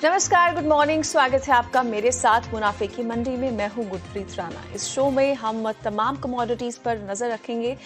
नमस्कार, good morning. स्वागत है आपका मेरे साथ मुनाफे की मंडी में। मैं हूं गुरप्रीत राणा। इस शो में हम तमाम कमोडिटीज पर नजर रखेंगे।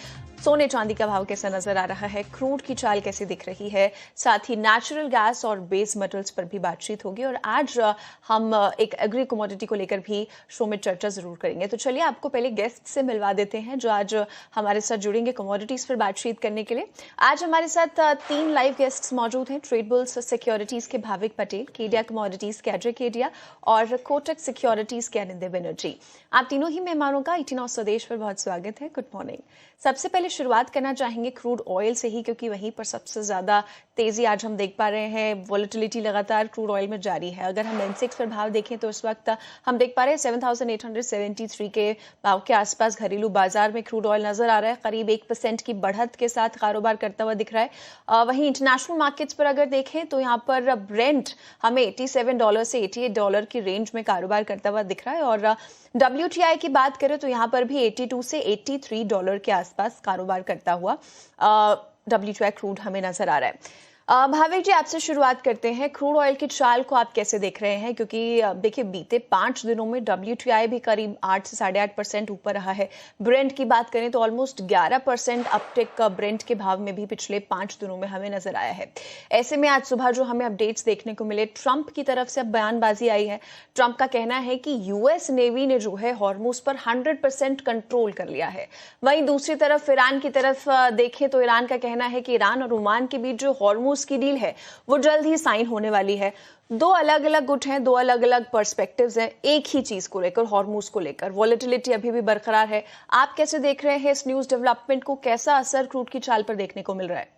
सोने चांदी का भाव कैसा नजर आ रहा है, क्रूड की चाल कैसी दिख रही है, साथ ही नेचुरल गैस और बेस मेटल्स पर भी बातचीत होगी। और आज हम एक एग्री कमोडिटी को लेकर भी शो में चर्चा जरूर करेंगे। तो चलिए आपको पहले गेस्ट से मिलवा देते हैं जो आज हमारे साथ जुड़ेंगे कमोडिटीज पर बातचीत करने के लिए। आज हमारे साथ 3 लाइव गेस्ट मौजूद हैं। ट्रेडबुल्स सिक्योरिटीज के भाविक पटेल, केडिया कमोडिटीज के अजय केडिया और कोटक सिक्योरिटीज के अनिंदय बनर्जी। आप तीनों ही मेहमानों का 89 स्वदेश पर बहुत स्वागत है। Good morning. सबसे पहले शुरुआत करना चाहेंगे क्रूड ऑयल से ही, क्योंकि वहीं पर सबसे ज्यादा तेजी आज हम देख पा रहे हैं। वोलेटिलिटी लगातार क्रूड ऑयल में जारी है। अगर हम सेंसेक्स पर भाव देखें तो इस वक्त हम देख पा रहे हैं 7,873 के भाव के आसपास घरेलू बाजार में क्रूड ऑयल नजर आ रहा है। करीब 1% की बढ़त के साथ कारोबार करता हुआ दिख रहा है। वहीं इंटरनेशनल मार्केट्स पर अगर देखें तो यहाँ पर ब्रेंट हमें $87 से $88 की रेंज में कारोबार करता हुआ दिख रहा है। और WTI की बात करें तो यहाँ पर भी 82 से $83 के आसपास कारोबार करता हुआ WTI क्रूड हमें नजर आ रहा है। भाविक जी, आपसे शुरुआत करते हैं। क्रूड ऑयल की चाल को आप कैसे देख रहे हैं, क्योंकि देखिए बीते 5 दिनों में WTI भी करीब 8 से 8.5% ऊपर रहा है। ब्रेंट की बात करें तो ऑलमोस्ट 11% अपटिक ब्रेंट के भाव में भी पिछले 5 दिनों में हमें नजर आया है। ऐसे में आज सुबह जो हमें अपडेट्स देखने को मिले, ट्रंप की तरफ से अब बयानबाजी आई है। ट्रंप का कहना है कि यूएस नेवी ने जो है हॉर्मुज पर 100% कंट्रोल कर लिया है। वहीं दूसरी तरफ ईरान की तरफ देखें तो ईरान का कहना है कि ईरान और ओमान के बीच जो हॉर्मुज की डील है वो जल्द ही साइन होने वाली है। दो अलग अलग गुट हैं, दो अलग अलग पर्सपेक्टिव्स हैं एक ही चीज को लेकर, हॉर्मुज को लेकर। वॉलेटिलिटी अभी भी बरकरार है। आप कैसे देख रहे हैं इस न्यूज डेवलपमेंट को? कैसा असर क्रूड की चाल पर देखने को मिल रहा है?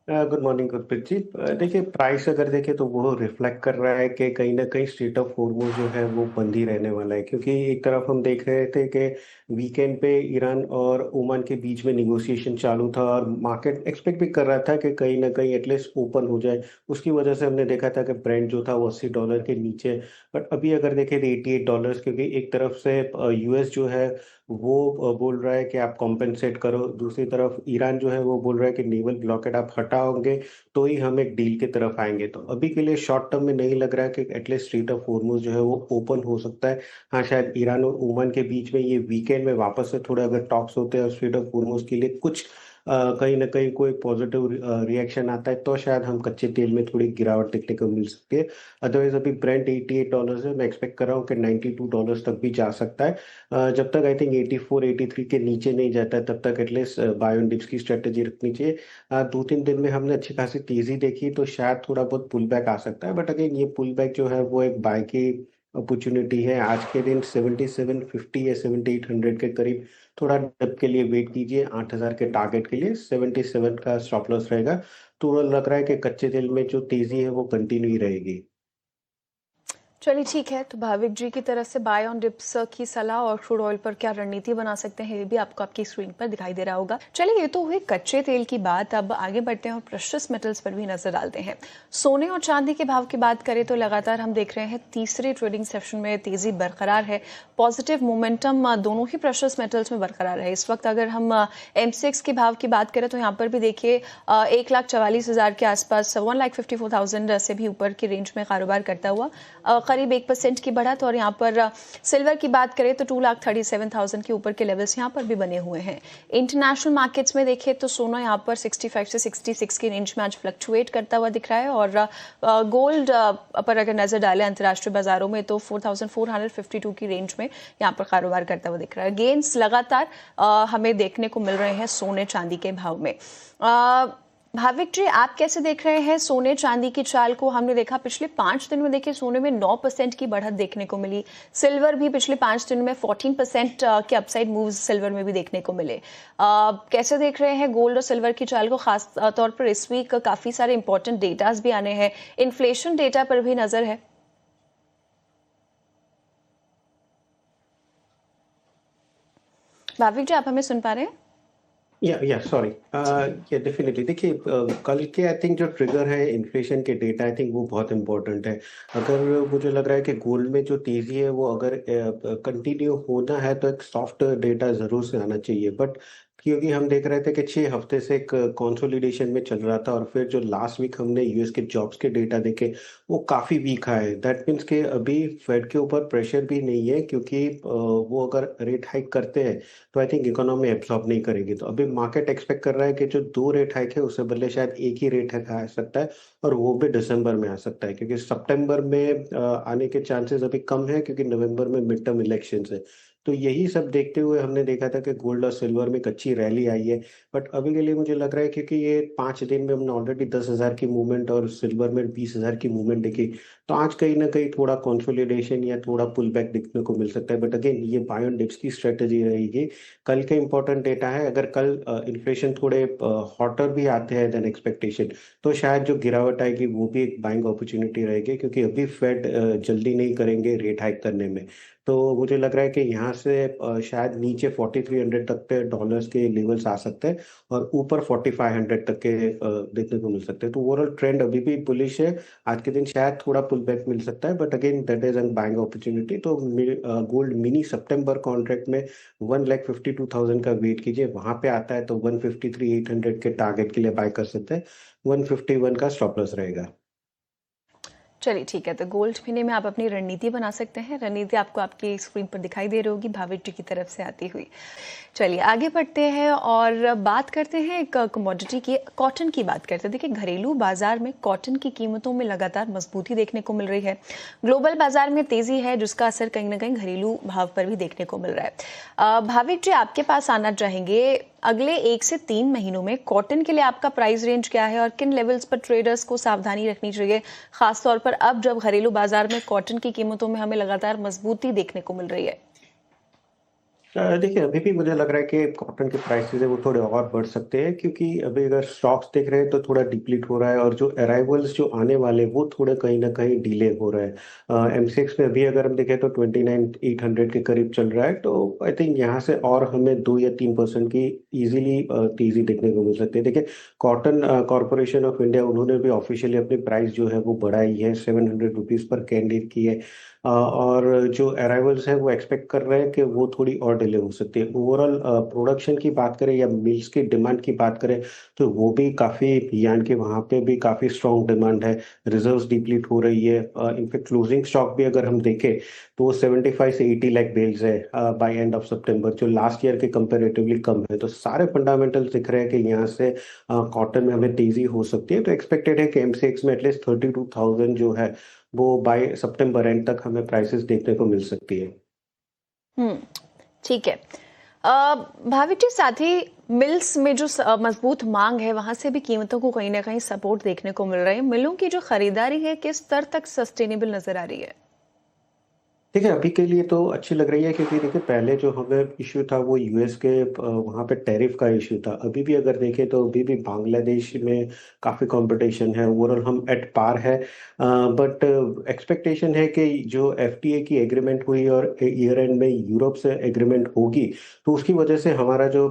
गुड मॉर्निंग गुरप्रीत जी। देखिए, प्राइस अगर देखें तो वो रिफ्लेक्ट कर रहा है कि कहीं ना कहीं स्ट्रेट ऑफ हॉर्मुज जो है वो बंद ही रहने वाला है, क्योंकि एक तरफ हम देख रहे थे कि वीकेंड पे ईरान और ओमान के बीच में निगोशिएशन चालू था और मार्केट एक्सपेक्ट भी कर रहा था कि कहीं ना कहीं एटलीस्ट ओपन हो जाए। उसकी वजह से हमने देखा था कि ब्रेंट जो था वो $80 के नीचे। बट अभी अगर देखें तो $88, क्योंकि एक तरफ से यूएस जो है वो बोल रहा है कि आप कॉम्पेंसेट करो, दूसरी तरफ ईरान जो है वो बोल रहा है कि नेवल ब्लॉकेड आप हटाओगे तो ही हम एक डील की तरफ आएंगे। तो अभी के लिए शॉर्ट टर्म में नहीं लग रहा है कि एटलीस्ट स्ट्रेट ऑफ हॉर्मुज जो है वो ओपन हो सकता है। हाँ, शायद ईरान और ओमान के बीच में ये वीकेंड में वापस से थोड़े अगर टॉक्स होते हैं और स्ट्रेट ऑफ हॉर्मुज के लिए कुछ कहीं ना कहीं कोई पॉजिटिव रिएक्शन आता है तो शायद हम कच्चे तेल में थोड़ी गिरावट देखने को मिल सकती है। अदरवाइज अभी ब्रेंट $88 है, मैं एक्सपेक्ट कर रहा हूँ कि $92 तक भी जा सकता है। जब तक आई थिंक 84 83 के नीचे नहीं जाता है तब तक एटलीस्ट बाय ऑन डिप्स की स्ट्रेटेजी रखनी चाहिए। 2-3 दिन में हमने अच्छी खासी तेजी देखी तो शायद थोड़ा बहुत पुल बैक आ सकता है, बट अगेन ये पुल बैक जो है वो एक बाय की अपॉर्चुनिटी है। आज के दिन 7750 या 7800 के करीब थोड़ा डिप के लिए वेट कीजिए। 8000 के टारगेट के लिए 77 का स्टॉप लॉस रहेगा। तो लग रहा है कि कच्चे तेल में जो तेजी है वो कंटिन्यू ही रहेगी। चलिए ठीक है। तो भाविक जी की तरफ से बाय ऑन डिप्स की सलाह और क्रूड ऑयल पर क्या रणनीति बना सकते हैं ये भी आपको आपकी स्क्रीन पर दिखाई दे रहा होगा। चलिए, ये तो हुई कच्चे तेल की बात। अब आगे बढ़ते हैं और प्रेशियस मेटल्स पर भी नजर डालते हैं। सोने और चांदी के भाव की बात करें तो लगातार हम देख रहे हैं तीसरे ट्रेडिंग सेशन में तेजी बरकरार है। पॉजिटिव मोमेंटम दोनों ही प्रेशियस मेटल्स में बरकरार है। इस वक्त अगर हम M6 के भाव की बात करें तो यहाँ पर भी देखिए 1,44,000 के आसपास 1,54,000 से भी ऊपर की रेंज में कारोबार करता हुआ करीब 1% की बढ़त। और यहाँ पर सिल्वर की बात करें तो 2,37,000 के ऊपर के लेवल्स यहाँ पर भी बने हुए हैं। इंटरनेशनल मार्केट्स में देखें तो सोना यहाँ पर 65 से 66 की रेंज में आज फ्लक्चुएट करता हुआ दिख रहा है। और गोल्ड पर अगर नजर डालें अंतर्राष्ट्रीय बाजारों में तो 4,452 की रेंज में यहाँ पर कारोबार करता हुआ दिख रहा है। गेन्स लगातार हमें देखने को मिल रहे हैं सोने चांदी के भाव में। भाविक जी, आप कैसे देख रहे हैं सोने चांदी की चाल को? हमने देखा पिछले 5 दिन में देखिए सोने में 9% की बढ़त देखने को मिली। सिल्वर भी पिछले 5 दिन में 14% के अपसाइड मूव्स सिल्वर में भी देखने को मिले। कैसे देख रहे हैं गोल्ड और सिल्वर की चाल को? खास तौर पर इस वीक काफी सारे इंपॉर्टेंट डेटास भी आने हैं, इन्फ्लेशन डेटा पर भी नजर है। भाविक जी, आप हमें सुन पा रहे हैं? या सॉरी, या डेफिनेटली देखिए, कल के आई थिंक जो ट्रिगर है इन्फ्लेशन के डेटा, आई थिंक वो बहुत इंपॉर्टेंट है। अगर मुझे लग रहा है कि गोल्ड में जो तेजी है वो अगर कंटिन्यू होना है तो एक सॉफ्ट डेटा जरूर से आना चाहिए। बट क्योंकि हम देख रहे थे कि 6 हफ्ते से एक कंसोलिडेशन में चल रहा था और फिर जो लास्ट वीक हमने यूएस के जॉब्स के डेटा देखे, वो काफ़ी वीक आए। दैट मीन्स कि अभी फेड के ऊपर प्रेशर भी नहीं है, क्योंकि वो अगर रेट हाइक करते हैं तो आई थिंक इकोनॉमी एब्सॉर्ब नहीं करेगी। तो अभी मार्केट एक्सपेक्ट कर रहा है कि जो 2 रेट हाइक है उससे बदले शायद एक ही रेट हाइक आ सकता है, और वो भी दिसंबर में आ सकता है, क्योंकि सितंबर में आने के चांसेस अभी कम है, क्योंकि नवंबर में मिड टर्म इलेक्शंस है। तो यही सब देखते हुए हमने देखा था कि गोल्ड और सिल्वर में एक अच्छी रैली आई है। बट अभी के लिए मुझे लग रहा है, क्योंकि ये 5 दिन में हमने ऑलरेडी 10,000 की मूवमेंट और सिल्वर में 20,000 की मूवमेंट देखी, तो आज कहीं ना कहीं थोड़ा कंसोलिडेशन या थोड़ा पुल बैक देखने को मिल सकता है। बट अगेन, ये बाय ऑन डिप्स की स्ट्रेटेजी रहेगी। कल के इंपॉर्टेंट डेटा है, अगर कल इन्फ्लेशन थोड़े हॉटर भी आते हैं देन एक्सपेक्टेशन, तो शायद जो गिरावट आएगी वो भी एक बाइंग अपॉर्चुनिटी रहेगी, क्योंकि अभी फेड जल्दी नहीं करेंगे रेट हाइक करने में। तो मुझे लग रहा है कि यहाँ से शायद नीचे 4300 तक के डॉलर्स के लेवल्स आ सकते हैं, और ऊपर 4500 तक के देखने को मिल सकते हैं। तो ओवरऑल ट्रेंड अभी भी बुलिश है। आज के दिन शायद थोड़ा पुल बैक मिल सकता है, but again that is an buying opportunity. तो गोल्ड मिनी सितंबर कॉन्ट्रैक्ट में 1,52,000 का वेट कीजिए, वहां पे आता है तो 153,800 के टारगेट के लिए बाय कर सकते हैं। 151 का स्टॉप लॉस रहेगा। चलिए ठीक है, तो गोल्ड महीने में आप अपनी रणनीति बना सकते हैं। रणनीति आपको आपकी स्क्रीन पर दिखाई दे रही होगी भाविक जी की तरफ से आती हुई। चलिए आगे बढ़ते हैं और बात करते हैं एक कमोडिटी की, कॉटन की बात करते हैं। देखिए, घरेलू बाजार में कॉटन की कीमतों में लगातार मजबूती देखने को मिल रही है। ग्लोबल बाजार में तेजी है, जिसका असर कहीं ना कहीं घरेलू भाव पर भी देखने को मिल रहा है। भाविक जी, आपके पास आना चाहेंगे, अगले 1 से 3 महीनों में कॉटन के लिए आपका प्राइस रेंज क्या है और किन लेवल्स पर ट्रेडर्स को सावधानी रखनी चाहिए, खासतौर पर अब जब घरेलू बाजार में कॉटन की कीमतों में हमें लगातार मजबूती देखने को मिल रही है? देखिए, अभी भी मुझे लग रहा है कि कॉटन के प्राइसेस है वो थोड़े और बढ़ सकते हैं, क्योंकि अभी अगर स्टॉक्स देख रहे हैं तो थोड़ा डिप्लीट हो रहा है, और जो अराइवल्स जो आने वाले वो थोड़े कहीं ना कहीं डिले हो रहा है। एमसीएक्स में अभी अगर हम देखें तो 29,800 के करीब चल रहा है। तो आई थिंक यहाँ से और हमें 2 या 3% की इजीली तेजी देखने को मिल सकती है। देखिए, कॉटन कॉरपोरेशन ऑफ इंडिया, उन्होंने भी ऑफिशियली अपनी प्राइस जो है वो बढ़ाई है, 700 रुपीज पर कैंडिडेट की है। और जो अराइवल्स है वो एक्सपेक्ट कर रहे हैं कि वो थोड़ी और डिले हो सकती है। ओवरऑल प्रोडक्शन की बात करें या मिल्स की डिमांड की बात करें, तो वो भी काफ़ी, यानी कि वहाँ पे भी काफ़ी स्ट्रॉन्ग डिमांड है। रिजर्व्स डिप्लीट हो रही है। इनफैक्ट क्लोजिंग स्टॉक भी अगर हम देखें तो वो 75 से 80 लाख बेल्स है बाय एंड ऑफ सितंबर, जो लास्ट ईयर के कंपेरेटिवली कम है। तो सारे फंडामेंटल्स दिख रहे हैं कि यहाँ से कॉटन में हमें तेजी हो सकती है। तो एक्सपेक्टेड है कि एमसीएक्स में एटलीस्ट 32,000 जो है वो बाय सितंबर एंड तक हमें प्राइसेस देखने को मिल सकती है। हम्म, ठीक है। भाविक जी, साथ ही मिल्स में जो मजबूत मांग है, वहां से भी कीमतों को कहीं ना कहीं सपोर्ट देखने को मिल रहा है। मिलों की जो खरीदारी है किस स्तर तक सस्टेनेबल नजर आ रही है? देखिए, अभी के लिए तो अच्छी लग रही है, क्योंकि देखिए पहले जो हमें इश्यू था वो यूएस के वहाँ पे टैरिफ का इश्यू था। अभी भी अगर देखें तो अभी भी बांग्लादेश में काफ़ी कंपटीशन है। ओवरऑल हम एट पार है, बट एक्सपेक्टेशन है कि जो एफटीए की एग्रीमेंट हुई और ईयर एंड में यूरोप से एग्रीमेंट होगी, तो उसकी वजह से हमारा जो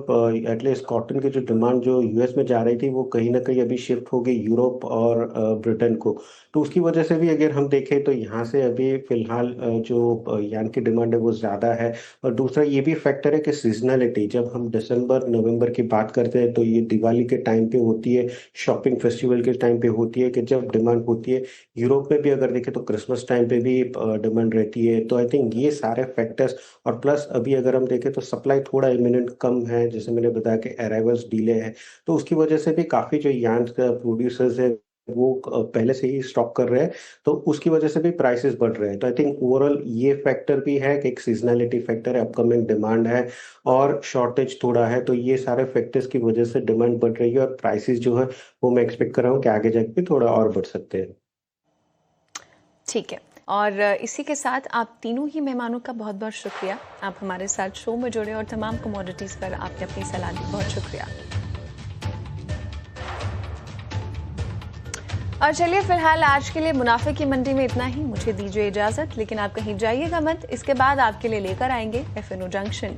एटलीस्ट कॉटन की जो डिमांड जो यूएस में जा रही थी वो कहीं ना कहीं अभी शिफ्ट होगी यूरोप और ब्रिटेन को। तो उसकी वजह से भी अगर हम देखें तो यहाँ से अभी फिलहाल जो यान की डिमांड है वो ज़्यादा है। और दूसरा ये भी फैक्टर है कि सीजनलिटी, जब हम दिसंबर नवंबर की बात करते हैं तो ये दिवाली के टाइम पे होती है, शॉपिंग फेस्टिवल के टाइम पे होती है, कि जब डिमांड होती है। यूरोप में भी अगर देखें तो क्रिसमस टाइम पे भी डिमांड रहती है। तो आई थिंक ये सारे फैक्टर्स, और प्लस अभी अगर हम देखें तो सप्लाई थोड़ा इमिनेंट कम है, जैसे मैंने बताया कि अराइवल्स डिले है। तो उसकी वजह से भी काफ़ी जो यान का प्रोड्यूसर्स है वो पहले से ही स्टॉक कर रहे हैं, तो उसकी वजह से भी प्राइसेस बढ़ रहे हैं। तो आई थिंक ओवरऑल ये फैक्टर भी है कि एक सीजनैलिटी फैक्टर है, अपकमिंग डिमांड है, और शॉर्टेज थोड़ा है। तो ये सारे फैक्टर्स की वजह से डिमांड बढ़ रही है, और प्राइसेस जो है वो मैं एक्सपेक्ट कर रहा हूँ कि आगे जाके भी थोड़ा और बढ़ सकते हैं। ठीक है, और इसी के साथ आप तीनों ही मेहमानों का बहुत बहुत शुक्रिया। आप हमारे साथ शो में जुड़े और तमाम कमोडिटीज पर आपने अपनी सलाह दी, बहुत शुक्रिया। और चलिए, फिलहाल आज के लिए मुनाफे की मंडी में इतना ही। मुझे दीजिए इजाजत, लेकिन आप कहीं जाइएगा मत। इसके बाद आपके लिए लेकर आएंगे एफएनओ जंक्शन।